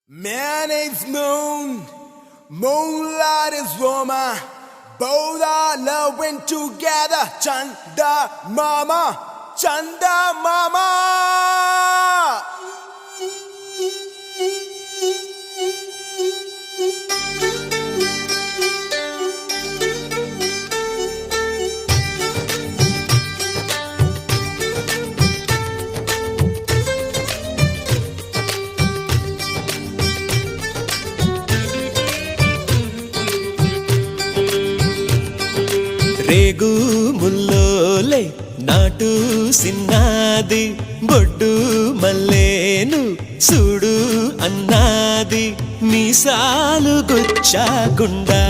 Man is moon, moonlight is woman. Both are loving together. Chanda mama, Chanda mama. రేగు ముల్లోలే నాటు సిన్నాది బొడ్డు మల్లేను సూడు అన్నాది మీసాలు గుచ్చాకుండా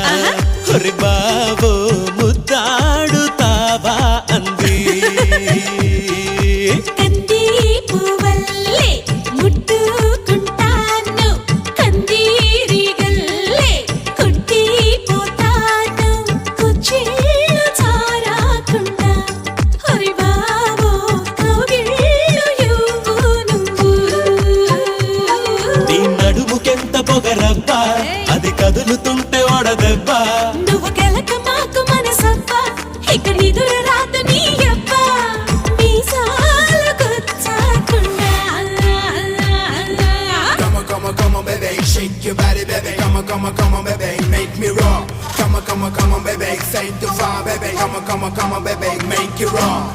హొరి బావో ముద్దాడుతావా అంది పొగరబ్బా అది కదులుతుంటే ఓడదెబ్బా నువ్వు గెలక మాకు మనసబ్బా ఇక నిదుర రాత నీ అబ్బా మీసాలు గుచ్చాకుండా Come on, baby, shake your body, baby. Come on, baby, make me rock. Come on, baby, say the fire, baby. Come on, baby, make it rock.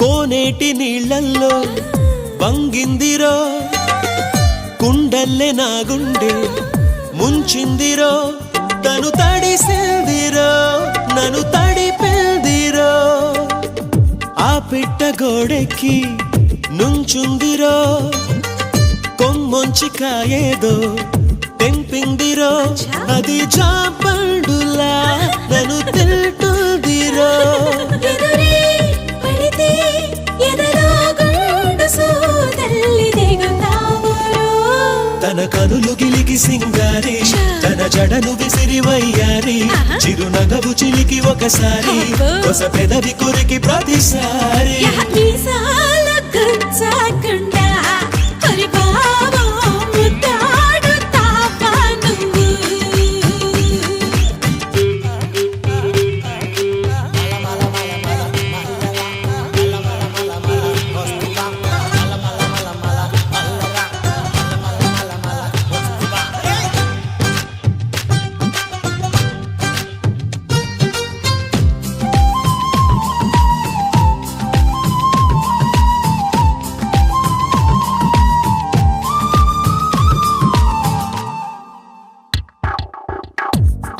కోనేటి నీళ్ళల్లో వంగిందిరో కుండల్లే నా గుండె ముంచిందిరో తను తడిసిందిరో నన్ను తడిపిందిరో ఆ పిట్ట గోడెక్కి నుంచుందిరో కొమ్మొంచి కాయేదో తెంపిందిరో అది జాపండులా నన్ను తింటుందిరో తన కనులు గిలికి సింగారి తన జడను విసిరి వయ్యారి చిరునగవు చిలికి ఒకసారి కొస పెదవి కొరికి ప్రతిసారి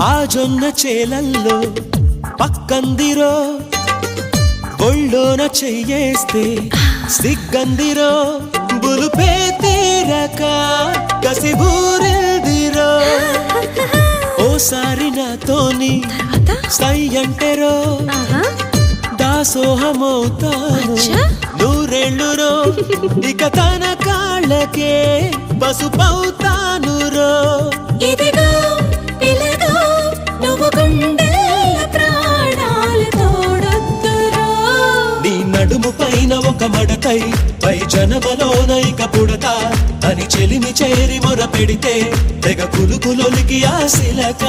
ఆ జొన్న చేలల్లో పక్కందిరో ఒళ్ళోన చెయ్యేస్తే సిగ్గందిరో బులుపే తీరక కసిబూరెల్దిరో ఓసారి నాతోని సై అంటెరో దాసోహమవుతాను నూరెళ్ళురో ఇక తన కాళ్ళకే పసుపవుతాను రో ఇదిగో నీ నడుము పైన ఒక మడతై పై జనమలోన ఇక పుడతా అని చెలిమి చేరి మొర పెడితే తెగ కులుకులొలికి ఆశిలక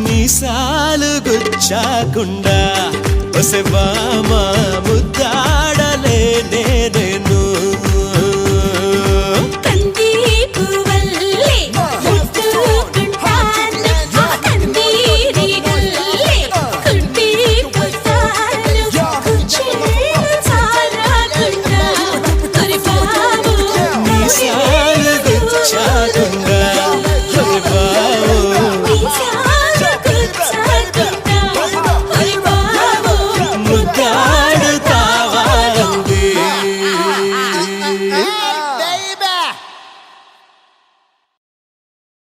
మీసాలు గుచ్చాకుండా ఒసెవామా ముద్దాడలే